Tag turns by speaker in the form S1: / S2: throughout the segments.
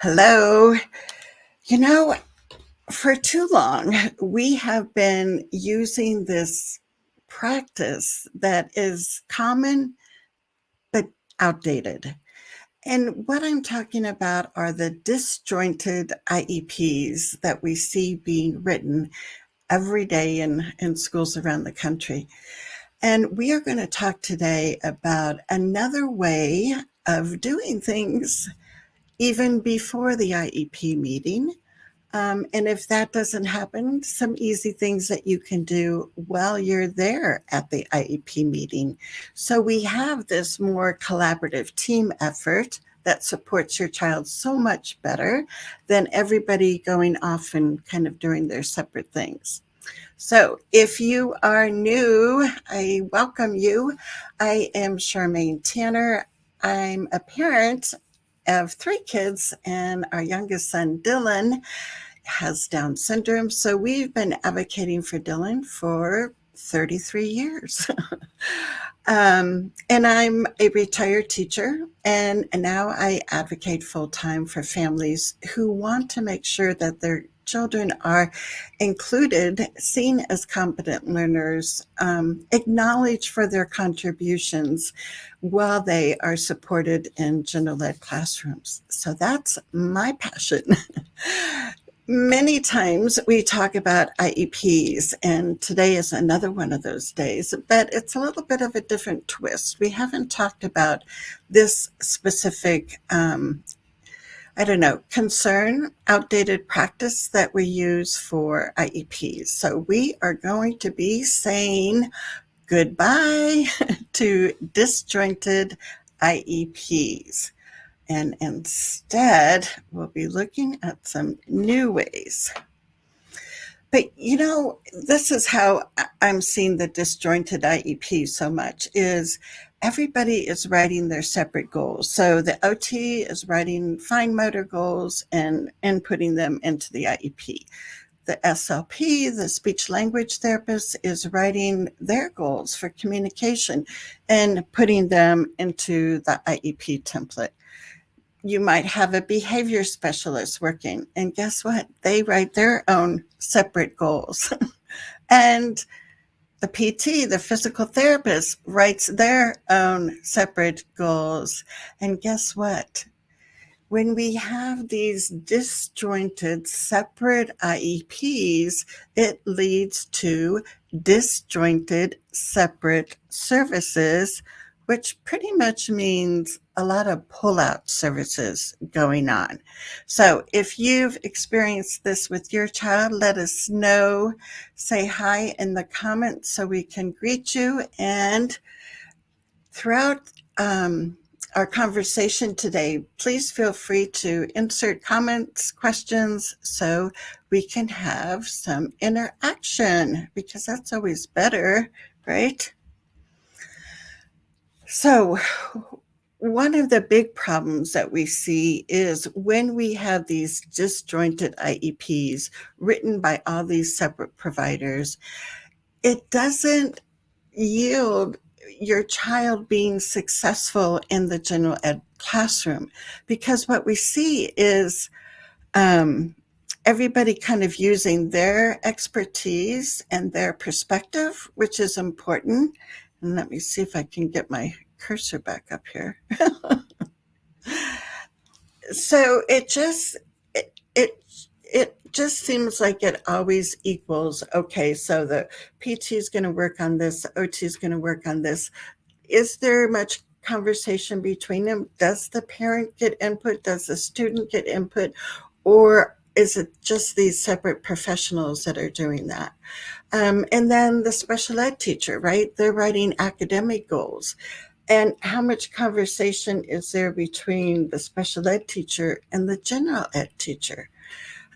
S1: Hello. You know, for too long, we have been using this practice that is common but outdated. And what I'm talking about are the disjointed IEPs that we see being written every day in schools around the country. And we are going to talk today about another way of doing things even before the IEP meeting. And if that doesn't happen, some easy things that you can do while you're there at the IEP meeting. So we have this more collaborative team effort that supports your child so much better than everybody going off and kind of doing their separate things. So if you are new, I welcome you. I am Charmaine Tanner. I'm a parent of 3 kids, and our youngest son, Dylan, has Down syndrome. So we've been advocating for Dylan for 33 years. And I'm a retired teacher, and now I advocate full time for families who want to make sure that their children are included, seen as competent learners, acknowledged for their contributions while they are supported in general ed classrooms. So that's my passion. Many times we talk about IEPs, and today is another one of those days, but it's a little bit of a different twist. We haven't talked about this specific, concern, outdated practice that we use for IEPs. So we are going to be saying goodbye to disjointed IEPs. And instead, we'll be looking at some new ways. But this is how I'm seeing the disjointed IEP so much is everybody is writing their separate goals. So the OT is writing fine motor goals and inputting them into the IEP. The SLP, the speech language therapist, is writing their goals for communication and putting them into the IEP template. You might have a behavior specialist working, and guess what? They write their own separate goals. And the PT, the physical therapist, writes their own separate goals. And guess what? When we have these disjointed, separate IEPs, it leads to disjointed, separate services, which pretty much means a lot of pull-out services going on. So if you've experienced this with your child, let us know. Say hi in the comments so we can greet you. And throughout our conversation today, please feel free to insert comments, questions, so we can have some interaction, because that's always better, right? So one of the big problems that we see is when we have these disjointed IEPs written by all these separate providers, it doesn't yield your child being successful in the general ed classroom, because what we see is everybody kind of using their expertise and their perspective, which is important. And let me see if I can get my cursor back up here. So it just seems like it always equals, okay, so the PT is going to work on this, the OT is going to work on this. Is there much conversation between them? Does the parent get input? Does the student get input? Or is it just these separate professionals that are doing that? And then the special ed teacher, right? They're writing academic goals. And how much conversation is there between the special ed teacher and the general ed teacher?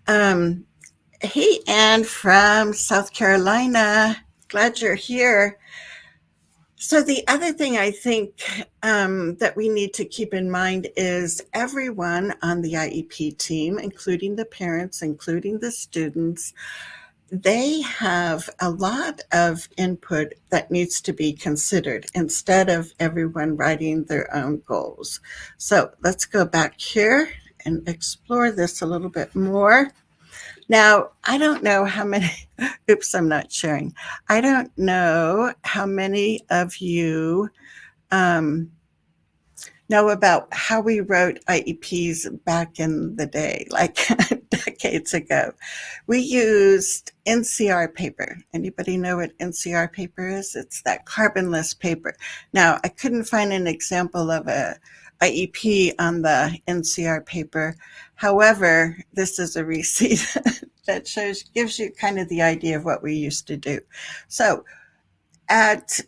S1: Hey, Ann from South Carolina. Glad you're here. So the other thing I think that we need to keep in mind is everyone on the IEP team, including the parents, including the students, they have a lot of input that needs to be considered instead of everyone writing their own goals. So let's go back here and explore this a little bit more. Now, I don't know how many, oops, I'm not sharing. I don't know how many of you um, know about how we wrote IEPs back in the day, like decades ago. We used NCR paper. Anybody know what NCR paper is? It's that carbonless paper. Now, I couldn't find an example of a IEP on the NCR paper. However, this is a receipt that gives you kind of the idea of what we used to do. So at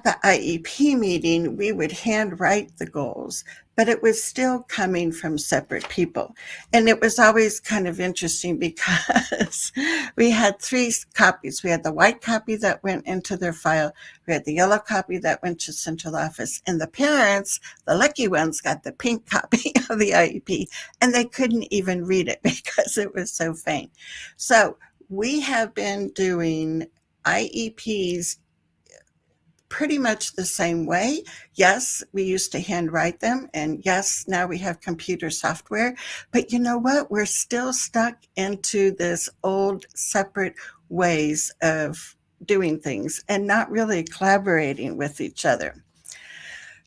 S1: the IEP meeting, we would handwrite the goals, but it was still coming from separate people. And it was always kind of interesting because we had three copies. We had the white copy that went into their file, we had the yellow copy that went to central office, and the parents, the lucky ones, got the pink copy of the IEP, and they couldn't even read it because it was so faint. So we have been doing IEPs pretty much the same way. Yes, we used to handwrite them, and yes, now we have computer software. But you know what? We're still stuck into this old, separate ways of doing things and not really collaborating with each other.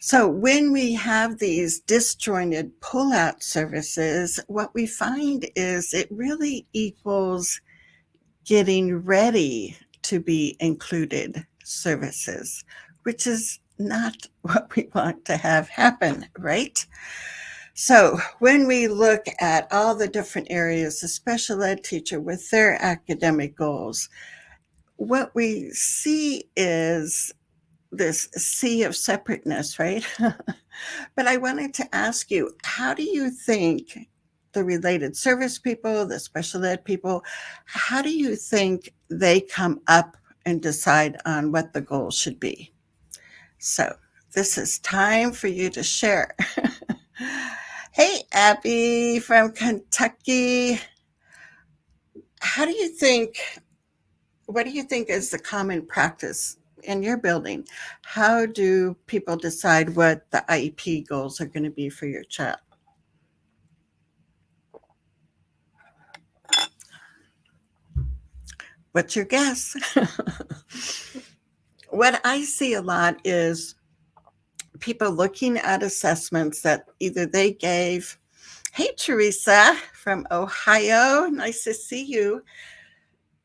S1: So when we have these disjointed pullout services, what we find is it really equals getting ready to be included services, which is not what we want to have happen, right? So when we look at all the different areas, the special ed teacher with their academic goals, what we see is this sea of separateness, right? But I wanted to ask you, how do you think the related service people, the special ed people, how do you think they come up and decide on what the goals should be? So this is time for you to share. Hey, Abby from Kentucky. How do you think, what do you think is the common practice in your building? How do people decide what the IEP goals are going to be for your child? What's your guess? What I see a lot is people looking at assessments that either they gave. Hey, Teresa from Ohio. Nice to see you.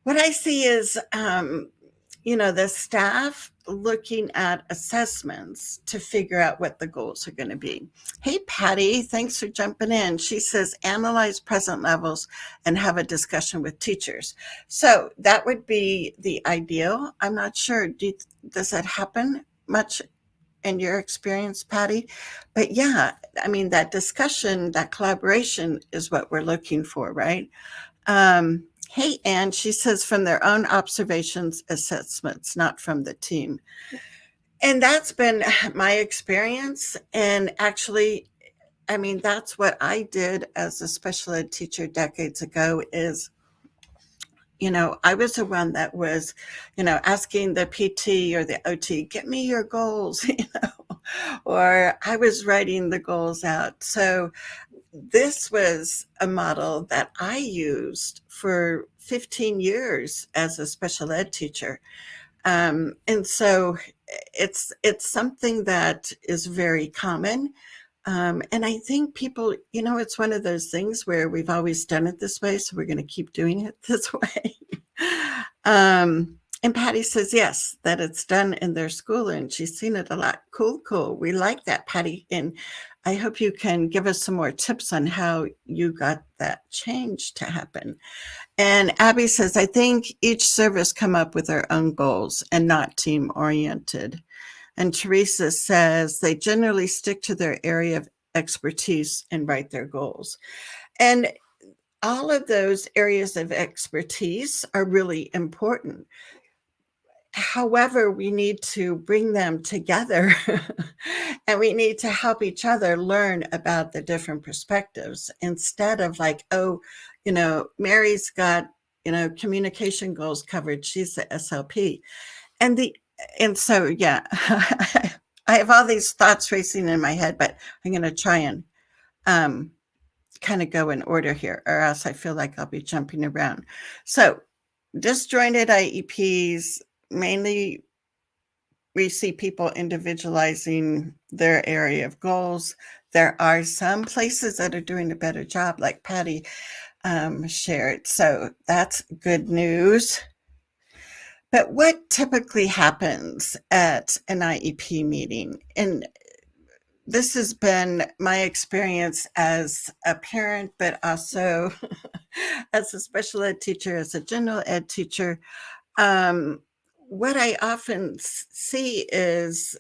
S1: What I see is, the staff looking at assessments to figure out what the goals are going to be. Hey, Patty, thanks for jumping in. She says, analyze present levels and have a discussion with teachers. So that would be the ideal. I'm not sure. Does that happen much in your experience, Patty? But yeah, I mean, that discussion, that collaboration is what we're looking for, right? Hey, Anne, she says from their own observations, assessments, not from the team. And that's been my experience. And actually, I mean, that's what I did as a special ed teacher decades ago is, I was the one that was, asking the PT or the OT, get me your goals, or I was writing the goals out. So this was a model that I used for 15 years as a special ed teacher. And so it's something that is very common. And I think people, it's one of those things where we've always done it this way, so we're going to keep doing it this way. And Patty says, yes, that it's done in their school and she's seen it a lot. Cool, cool. We like that, Patty. And I hope you can give us some more tips on how you got that change to happen. And Abby says, I think each service come up with their own goals and not team oriented. And Teresa says they generally stick to their area of expertise and write their goals. And all of those areas of expertise are really important. However, we need to bring them together and we need to help each other learn about the different perspectives instead of like, oh, Mary's got, communication goals covered. She's the SLP. And so, yeah, I have all these thoughts racing in my head, but I'm going to try and kind of go in order here, or else I feel like I'll be jumping around. So, disjointed IEPs mainly we see people individualizing their area of goals. There are some places that are doing a better job, like Patty shared. So that's good news. But what typically happens at an IEP meeting? And this has been my experience as a parent, but also as a special ed teacher, as a general ed teacher. Um, what I often see is,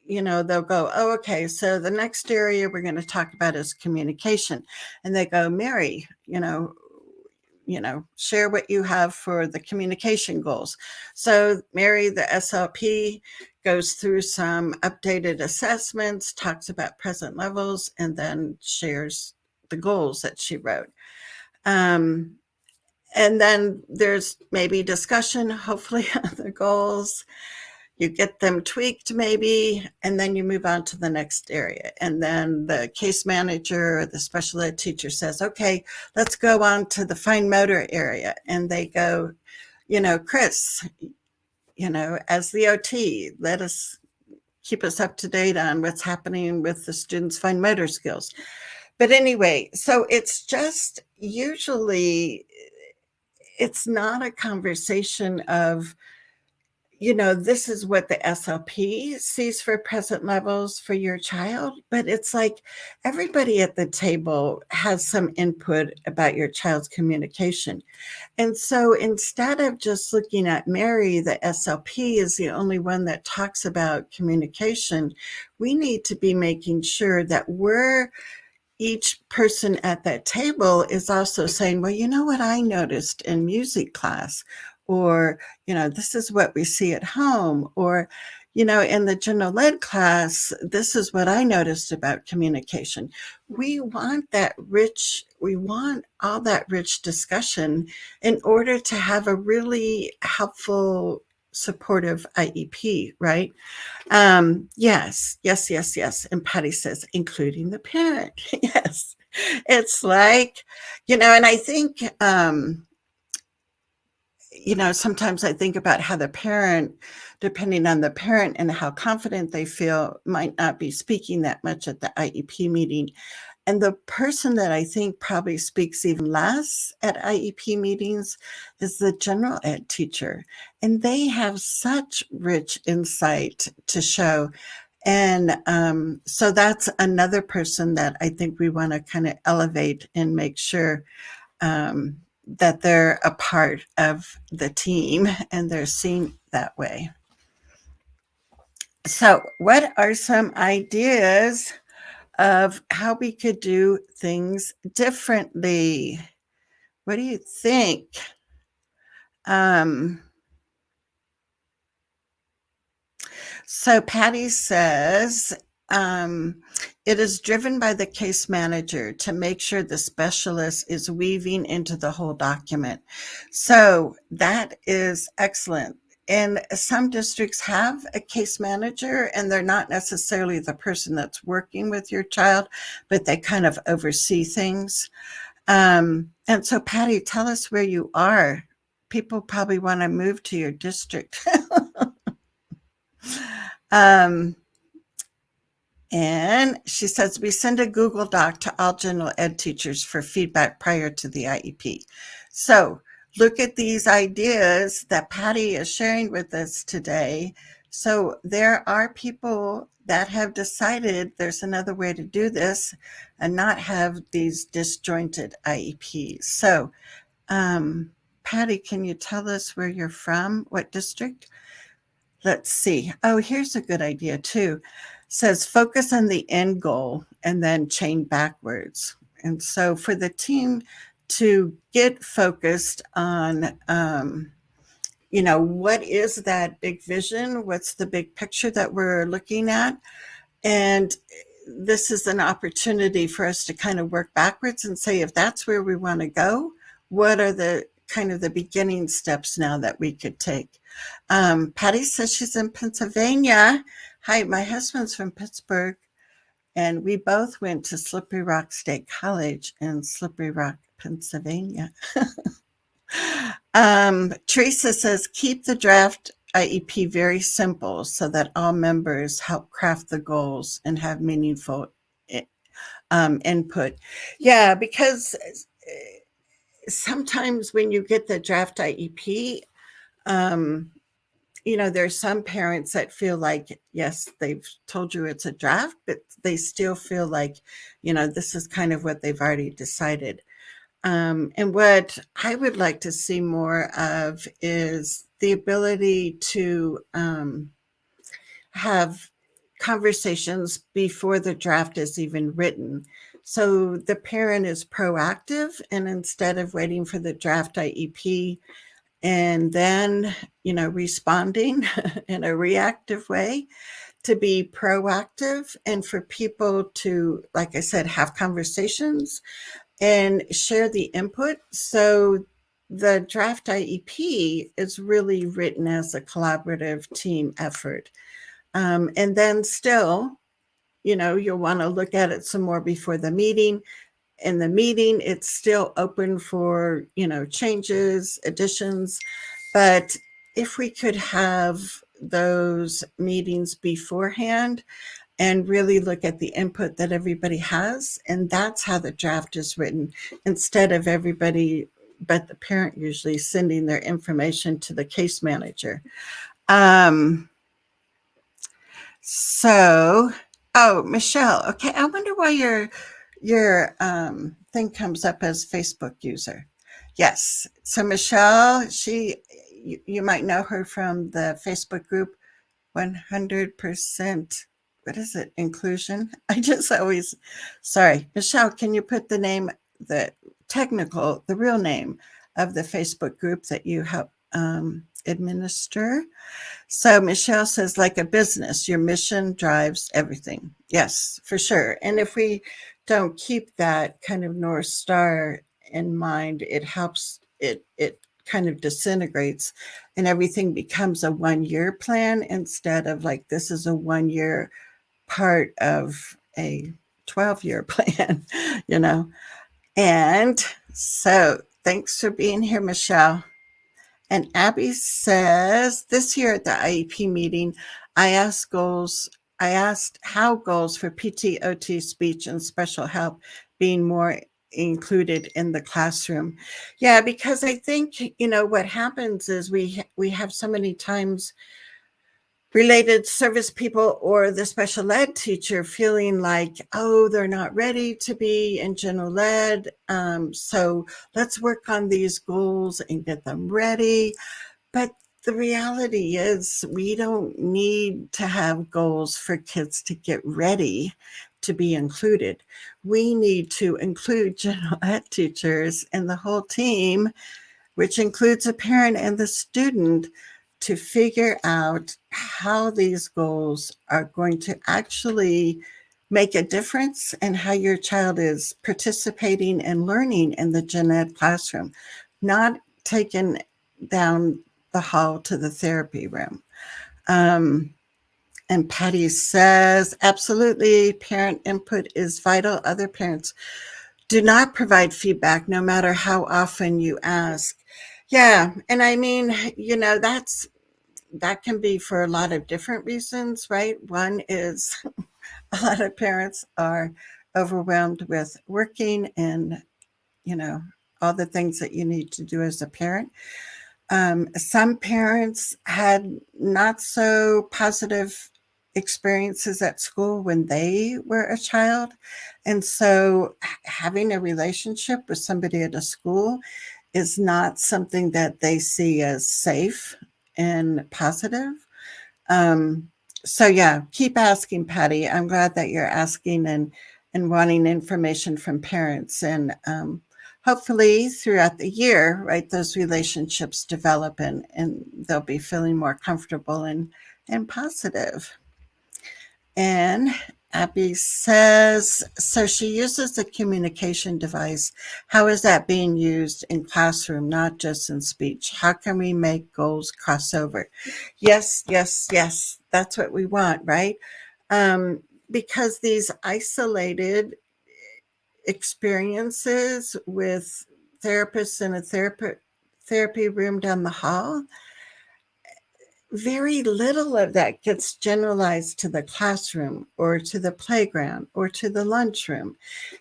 S1: they'll go, oh, okay, so the next area we're going to talk about is communication. And they go, Mary, share what you have for the communication goals. So Mary, the SLP, goes through some updated assessments, talks about present levels, and then shares the goals that she wrote. And then there's maybe discussion, hopefully, on the goals. You get them tweaked maybe, and then you move on to the next area. And then the case manager or the special ed teacher says, okay, let's go on to the fine motor area. And they go, Chris, as the OT, keep us up to date on what's happening with the students' fine motor skills. But anyway, so it's just usually, it's not a conversation of, this is what the SLP sees for present levels for your child, but it's like everybody at the table has some input about your child's communication. And so instead of just looking at Mary, the SLP is the only one that talks about communication, we need to be making sure that each person at that table is also saying, well, you know what I noticed in music class, or, this is what we see at home, or, in the general ed class, this is what I noticed about communication. We want all that rich discussion in order to have a really helpful, supportive IEP, right? Yes. And Patty says, including the parent. Yes. It's like, and I think, sometimes I think about how the parent, depending on the parent and how confident they feel, might not be speaking that much at the IEP meeting. And the person that I think probably speaks even less at IEP meetings is the general ed teacher. And they have such rich insight to show. And so that's another person that I think we want to kind of elevate and make sure that they're a part of the team and they're seen that way. So, what are some ideas of how we could do things differently? What do you think? So Patty says, it is driven by the case manager to make sure the specialist is weaving into the whole document. So that is excellent. And some districts have a case manager, and they're not necessarily the person that's working with your child, but they kind of oversee things. And so, Patty, tell us where you are. People probably want to move to your district. And she says, we send a Google Doc to all general ed teachers for feedback prior to the IEP. So look at these ideas that Patty is sharing with us today. So there are people that have decided there's another way to do this and not have these disjointed IEPs. So, Patty, can you tell us where you're from? What district? Let's see. Oh, here's a good idea too. Says focus on the end goal and then chain backwards. And so for the team to get focused on, what is that big vision? What's the big picture that we're looking at? And this is an opportunity for us to kind of work backwards and say, if that's where we want to go, what are the kind of the beginning steps now that we could take? Patty says she's in Pennsylvania. Hi, my husband's from Pittsburgh. and we both went to Slippery Rock State College in Slippery Rock, Pennsylvania. Teresa says, keep the draft IEP very simple so that all members help craft the goals and have meaningful input. Yeah, because sometimes when you get the draft IEP, um, there's some parents that feel like, yes, they've told you it's a draft, but they still feel like, this is kind of what they've already decided. And what I would like to see more of is the ability to have conversations before the draft is even written. So the parent is proactive, and instead of waiting for the draft IEP and then, responding in a reactive way, to be proactive and for people to, like I said, have conversations and share the input. So the draft IEP is really written as a collaborative team effort. And then still, you'll want to look at it some more before the meeting. In the meeting, it's still open for, changes, additions. But if we could have those meetings beforehand and really look at the input that everybody has, and that's how the draft is written, instead of everybody but the parent usually sending their information to the case manager. Um, so, oh, Michelle, okay, I wonder why your thing comes up as Facebook user. Yes, so Michelle, you might know her from the Facebook group 100%, what is it, inclusion? I just always, sorry, Michelle, can you put the the real name of the Facebook group that you help administer? So Michelle says, like a business, your mission drives everything. Yes, for sure. And if we don't keep that kind of North Star in mind, it helps, it kind of disintegrates and everything becomes a 1 year plan instead of like, this is a 1 year part of a 12-year plan, you know? And so thanks for being here, Michelle. And Abby says, this year at the IEP meeting, I asked goals. I asked how goals for PT, OT, speech, and special help being more included in the classroom. Yeah, because I think, what happens is we have so many times related service people or the special ed teacher feeling like, oh, they're not ready to be in general ed. So let's work on these goals and get them ready. But the reality is, we don't need to have goals for kids to get ready to be included. We need to include general ed teachers and the whole team, which includes a parent and the student, to figure out how these goals are going to actually make a difference and how your child is participating and learning in the gen ed classroom, not taken down the hall to the therapy room. And Patty says, absolutely, parent input is vital. Other parents do not provide feedback no matter how often you ask. Yeah, and I mean, that can be for a lot of different reasons, right? One is a lot of parents are overwhelmed with working and, you know, all the things that you need to do as a parent. Some parents had not so positive experiences at school when they were a child. And so having a relationship with somebody at a school is not something that they see as safe and positive. Um, so yeah, keep asking, Patty. I'm glad that you're asking and wanting information from parents, and hopefully throughout the year, right, those relationships develop and they'll be feeling more comfortable and positive. And Abby says, so she uses the communication device. How is that being used in classroom, not just in speech? How can we make goals cross over? Yes, yes, yes. That's what we want, right? because these isolated experiences with therapists in a therapy room down the hall, very little of that gets generalized to the classroom or to the playground or to the lunchroom.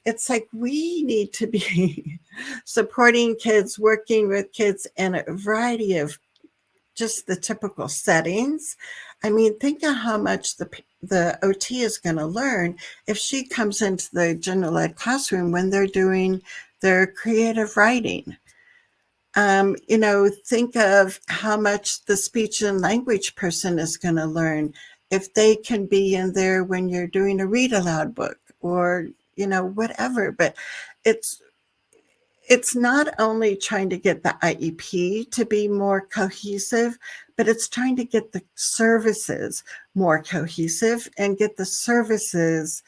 S1: It's like we need to be supporting kids, working with kids in a variety of just the typical settings. I mean, think of how much the OT is going to learn if she comes into the general ed classroom when they're doing their creative writing. Think of how much the speech and language person is going to learn if they can be in there when you're doing a read aloud book or, whatever. But it's it's not only trying to get the IEP to be more cohesive, but it's trying to get the services more cohesive and get the services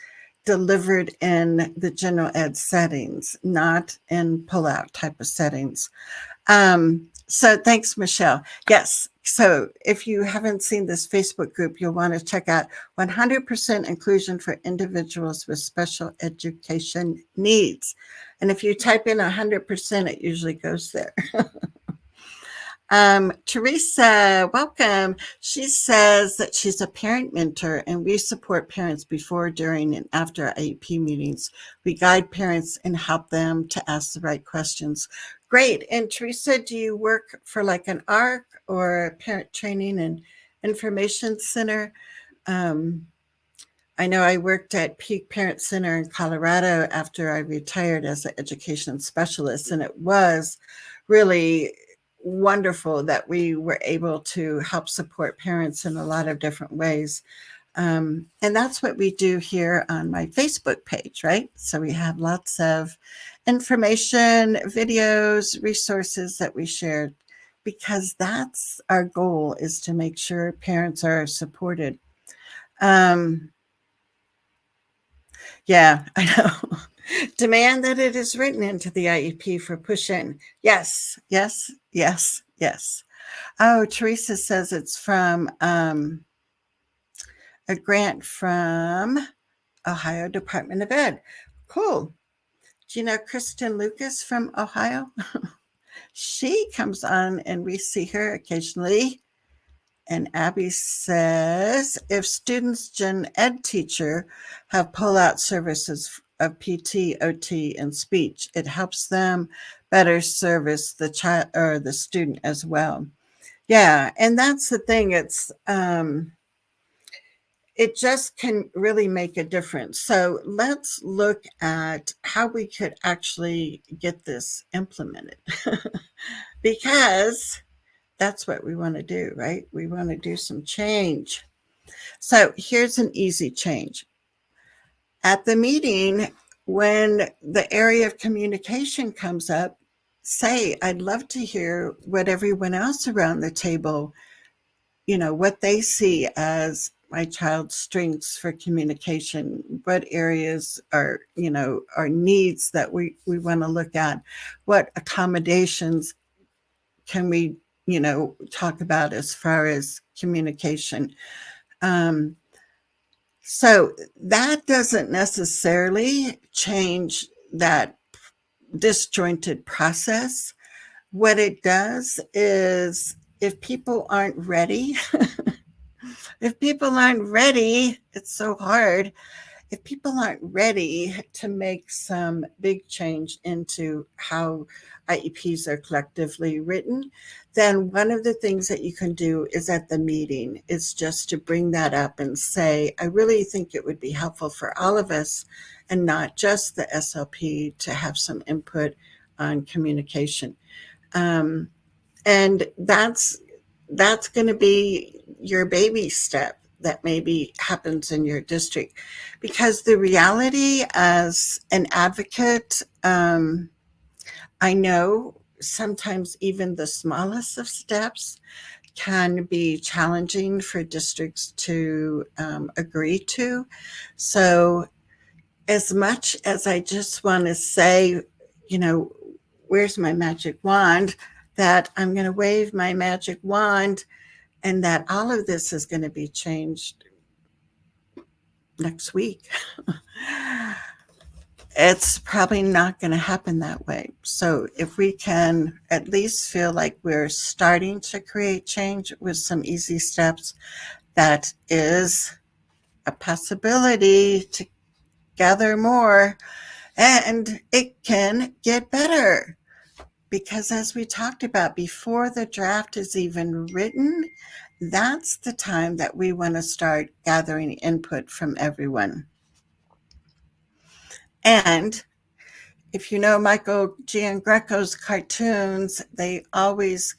S1: delivered in the general ed settings, not in pull-out type of settings. So thanks, Michelle. Yes. So if you haven't seen this Facebook group, you'll want to check out 100% inclusion for individuals with special education needs. And if you type in 100%, it usually goes there. Teresa, welcome. She says that she's a parent mentor and we support parents before, during, and after IEP meetings. We guide parents and help them to ask the right questions. Great. And Teresa, do you work for like an ARC or a parent training and information center? I know I worked at Peak Parent Center in Colorado after I retired as an education specialist, and it was really wonderful that we were able to help support parents in a lot of different ways. And that's what we do here on my Facebook page, right? So we have lots of information, videos, resources that we share because that's our goal, is to make sure parents are supported. Yeah, I know. Demand that it is written into the IEP for push-in. Yes, yes, yes, yes. Oh, Teresa says it's from a grant from Ohio Department of Ed. Cool. Do you know Kristen Lucas from Ohio? She comes on and we see her occasionally. And Abby says, if students gen ed teacher have pull-out services of PT, OT, and speech, it helps them better service the child or the student as well. Yeah, and that's the thing. It just can really make a difference. So let's look at how we could actually get this implemented because that's what we want to do, right? We want to do some change. So here's an easy change. At the meeting, when the area of communication comes up, say, I'd love to hear what everyone else around the table, what they see as my child's strengths for communication, what areas are needs that we want to look at, what accommodations can we, talk about as far as communication. So that doesn't necessarily change that disjointed process. What it does is if people aren't ready, it's so hard. If people aren't ready to make some big change into how IEPs are collectively written, then one of the things that you can do is at the meeting is just to bring that up and say, I really think it would be helpful for all of us and not just the SLP to have some input on communication. And that's going to be your baby step that maybe happens in your district. Because the reality as an advocate, I know sometimes even the smallest of steps can be challenging for districts to agree to. So as much as I just want to say, where's my magic wand, that I'm going to wave my magic wand and that all of this is going to be changed. next week. It's probably not going to happen that way. So, if we can at least feel like we're starting to create change with some easy steps, that is a possibility to gather more, and it can get better. Because, as we talked about, before the draft is even written, that's the time that we want to start gathering input from everyone. And if you know Michael Giangreco's cartoons, they always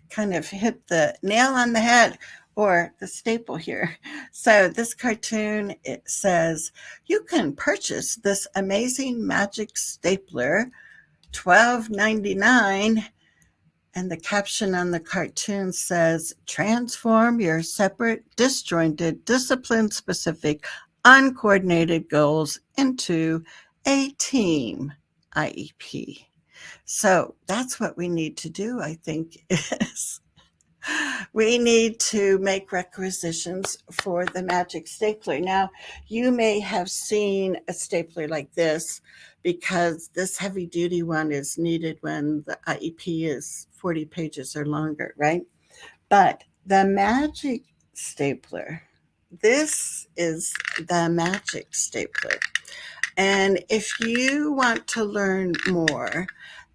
S1: kind of hit the nail on the head, or the staple here. So this cartoon, it says, you can purchase this amazing magic stapler, $12.99. And the caption on the cartoon says, transform your separate, disjointed, discipline specific, uncoordinated goals into a team IEP. So that's what we need to do, I think, is we need to make requisitions for the magic stapler. Now, you may have seen a stapler like this, because this heavy duty one is needed when the IEP is 40 pages or longer, right? But the magic stapler, this is the magic stapler. And if you want to learn more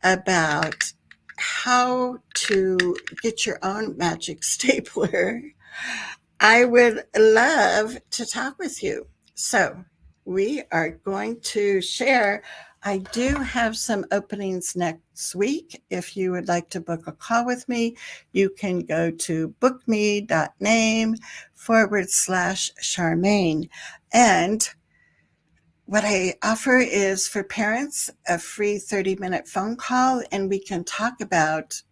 S1: about how to get your own magic stapler, I would love to talk with you. So, we are going to share. I do have some openings next week. If you would like to book a call with me, you can go to bookme.name/Charmaine. And what I offer is, for parents, a free 30-minute phone call, and we can talk about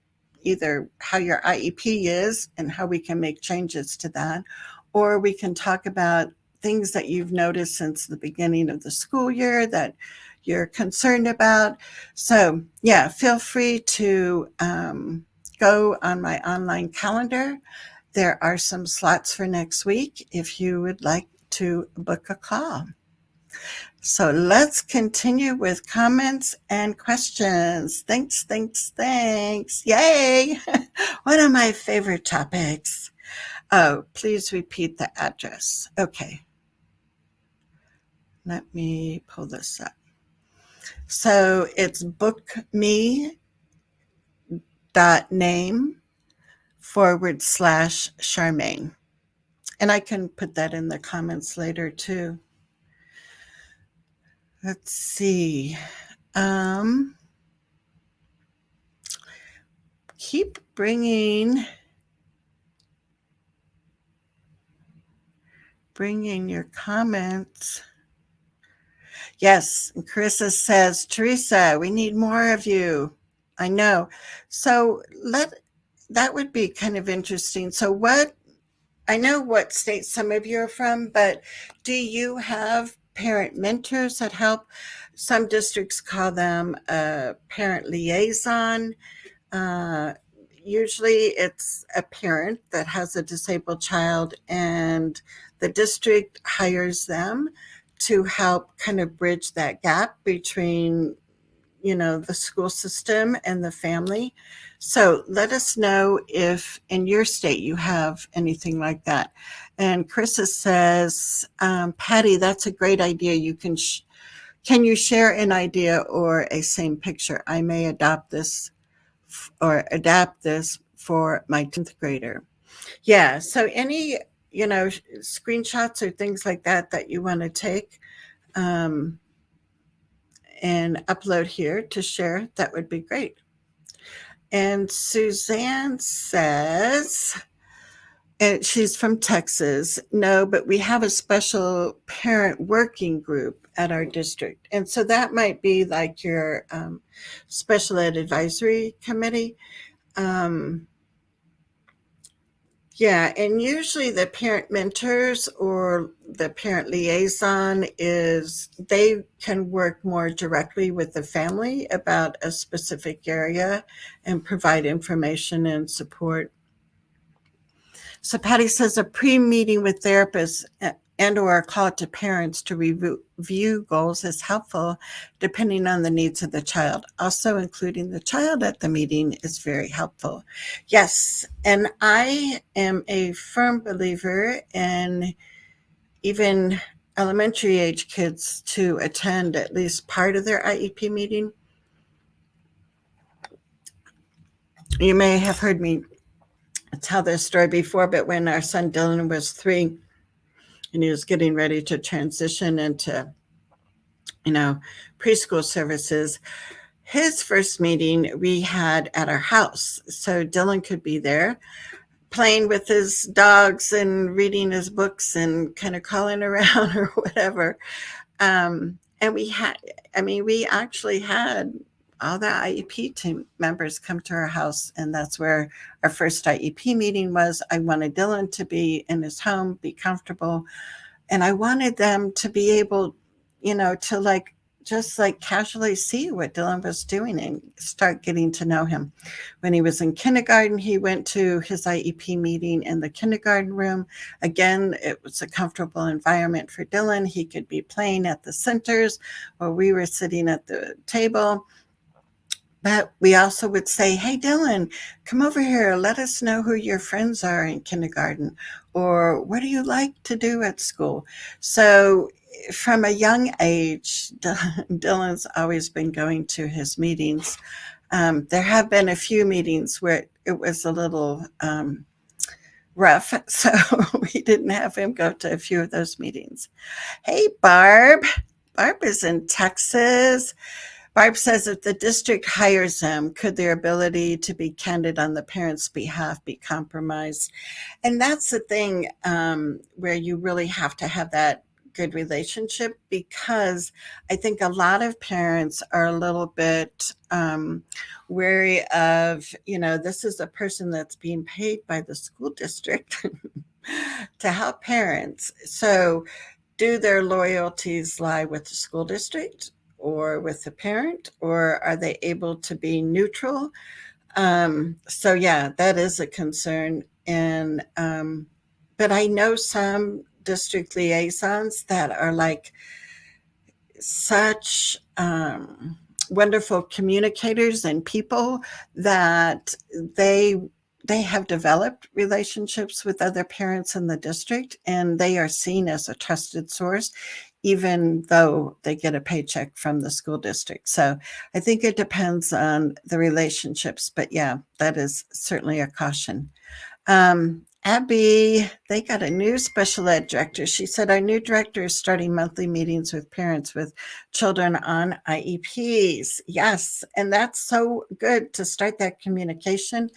S1: either how your IEP is and how we can make changes to that, or we can talk about things that you've noticed since the beginning of the school year that you're concerned about. So, yeah, feel free to go on my online calendar. There are some slots for next week if you would like to book a call. So let's continue with comments and questions. Thanks, thanks, thanks. Yay! One of my favorite topics. Oh, please repeat the address. Okay. Let me pull this up. So it's bookme.name/Charmaine. And I can put that in the comments later too. Let's see. Keep bringing your comments. Yes, Carissa says, Teresa, we need more of you. I know. So that would be kind of interesting. So I know what state some of you are from, but do you have parent mentors that help? Some districts call them a parent liaison. Uh, Usually it's a parent that has a disabled child, and the district hires them to help kind of bridge that gap between, the school system and the family. So let us know if in your state you have anything like that. And Carissa says, Patty, that's a great idea. Can you share an idea or a same picture? I may adapt this for my 10th grader. Yeah. So any, screenshots or things like that you want to take, and upload here to share, that would be great. And Suzanne says, and she's from Texas, no, but we have a special parent working group at our district. And so that might be like your special ed advisory committee. Yeah, and usually the parent mentors or the parent liaison they can work more directly with the family about a specific area and provide information and support. So Patty says a pre-meeting with therapists and or a call to parents to review goals is helpful depending on the needs of the child. Also, including the child at the meeting is very helpful. Yes, and I am a firm believer in even elementary age kids to attend at least part of their IEP meeting. You may have heard me tell this story before, but when our son Dylan was 3 and he was getting ready to transition into, you know, preschool services, his first meeting we had at our house. So Dylan could be there playing with his dogs and reading his books and kind of calling around or whatever. And we actually had all the IEP team members come to our house, and that's where our first IEP meeting was. I wanted Dylan to be in his home, be comfortable, and I wanted them to be able, to just like casually see what Dylan was doing and start getting to know him. When he was in kindergarten, he went to his IEP meeting in the kindergarten room. Again, it was a comfortable environment for Dylan. He could be playing at the centers or we were sitting at the table. But we also would say, hey, Dylan, come over here. Let us know who your friends are in kindergarten, or what do you like to do at school? So, from a young age, Dylan's always been going to his meetings. There have been a few meetings where it was a little rough, so we didn't have him go to a few of those meetings. Hey, Barb. Barb is in Texas. Barb says if the district hires them, could their ability to be candid on the parents' behalf be compromised? And that's the thing, where you really have to have that good relationship, because I think a lot of parents are a little bit wary of, this is a person that's being paid by the school district to help parents. So do their loyalties lie with the school district or with the parent, or are they able to be neutral? So yeah, that is a concern. And but I know some district liaisons that are like such wonderful communicators and people that they they have developed relationships with other parents in the district, and they are seen as a trusted source even though they get a paycheck from the school district. So I think it depends on the relationships, but yeah, that is certainly a caution. Abby, they got a new special ed director. She said our new director is starting monthly meetings with parents with children on IEPs. Yes, and that's so good to start that communication.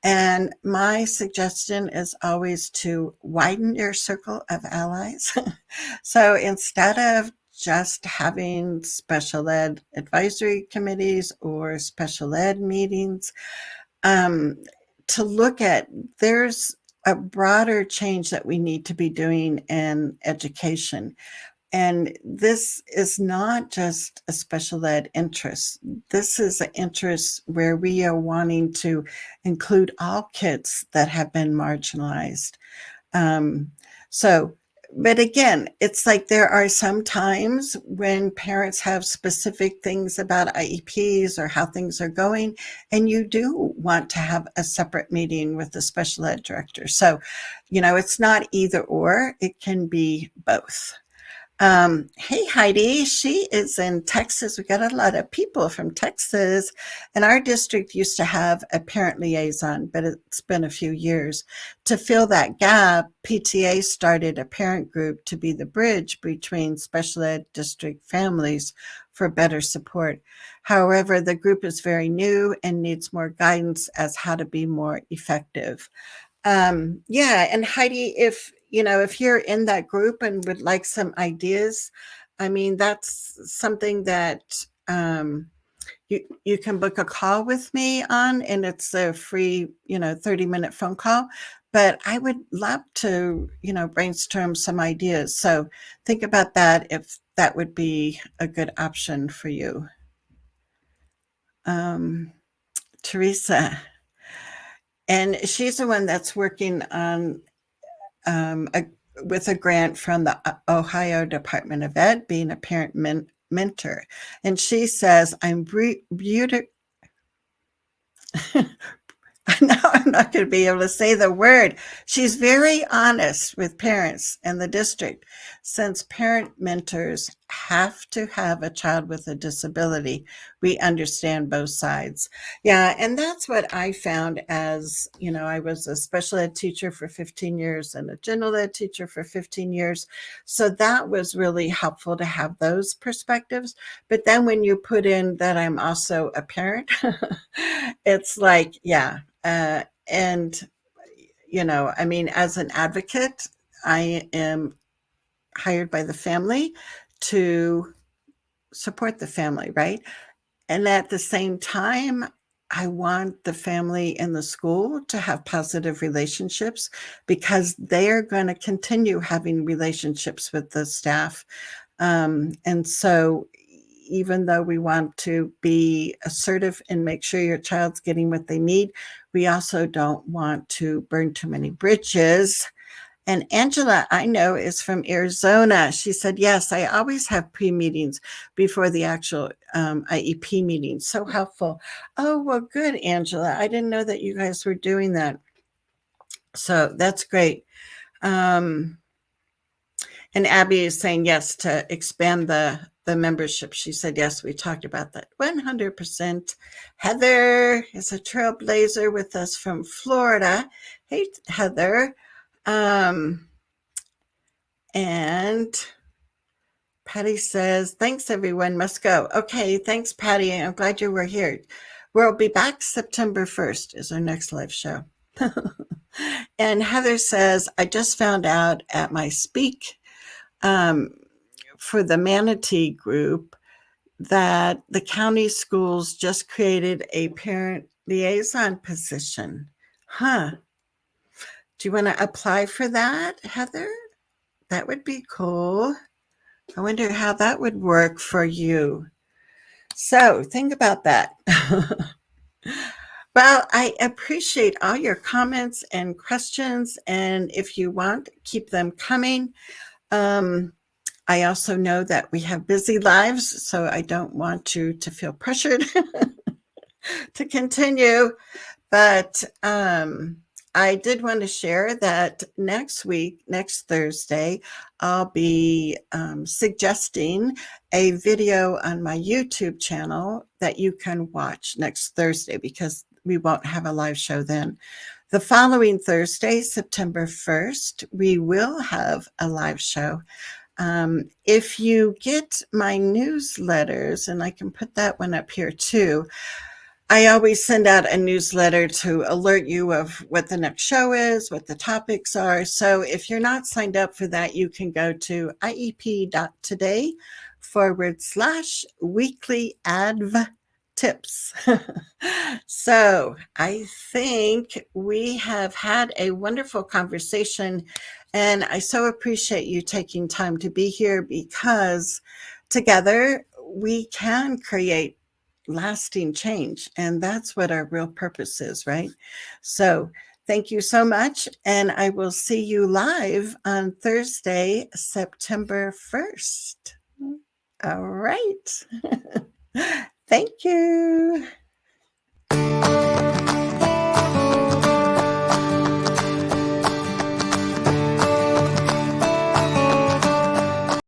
S1: And my suggestion is always to widen your circle of allies. So instead of just having special ed advisory committees or special ed meetings, um, to look at, there's a broader change that we need to be doing in education. And this is not just a special ed interest. This is an interest where we are wanting to include all kids that have been marginalized. Um, so, but again, it's like there are some times when parents have specific things about IEPs or how things are going, and you do want to have a separate meeting with the special ed director. So, it's not either or, it can be both. Hey, Heidi, she is in Texas. We got a lot of people from Texas, and our district used to have a parent liaison, but it's been a few years. To fill that gap, PTA started a parent group to be the bridge between special ed district families for better support. However, the group is very new and needs more guidance as how to be more effective. Yeah, and Heidi, if you're in that group and would like some ideas, I mean, that's something that you can book a call with me on, and it's a free 30-minute phone call. But I would love to brainstorm some ideas. So think about that, if that would be a good option for you. um, Teresa, and she's the one that's working on um, a, with a grant from the Ohio Department of Ed, being a parent mentor. And she says, I'm beautiful. Now I'm not going to be able to say the word. She's very honest with parents and the district, since parent mentors have to have a child with a disability. We understand both sides. Yeah, and that's what I found. As you know, I was a special ed teacher for 15 years and a general ed teacher for 15 years. So that was really helpful to have those perspectives. But then when you put in that I'm also a parent, it's like, yeah, and, I mean, as an advocate, I am hired by the family to support the family, right? And at the same time, I want the family and the school to have positive relationships, because they're going to continue having relationships with the staff. And so, even though we want to be assertive and make sure your child's getting what they need, we also don't want to burn too many bridges. And Angela, I know, is from Arizona. She said, yes, I always have pre-meetings before the actual IEP meeting. So helpful. Oh, well, good, Angela. I didn't know that you guys were doing that. So that's great. And Abby is saying yes to expand the membership. She said, yes, we talked about that 100%. Heather is a trailblazer with us from Florida. Hey, Heather. And Patty says, thanks, everyone. Must go. Okay, thanks, Patty. I'm glad you were here. We'll be back September 1st is our next live show. And Heather says, I just found out at my speak for the Manatee group that the county schools just created a parent liaison position. Huh. Do you want to apply for that, Heather? That would be cool. I wonder how that would work for you. So think about that. Well, I appreciate all your comments and questions. And if you want, keep them coming. I also know that we have busy lives, so I don't want you to feel pressured to continue. But I did want to share that next week, next Thursday, I'll be suggesting a video on my YouTube channel that you can watch next Thursday, because we won't have a live show then. The following Thursday, September 1st, we will have a live show. If you get my newsletters, and I can put that one up here too, I always send out a newsletter to alert you of what the next show is, what the topics are. So if you're not signed up for that, you can go to iep.today/weekly adv tips. So I think we have had a wonderful conversation, and I so appreciate you taking time to be here, because together we can create lasting change, and that's what our real purpose is, right? So thank you so much, and I will see you live on Thursday, September 1st. All right. Thank you.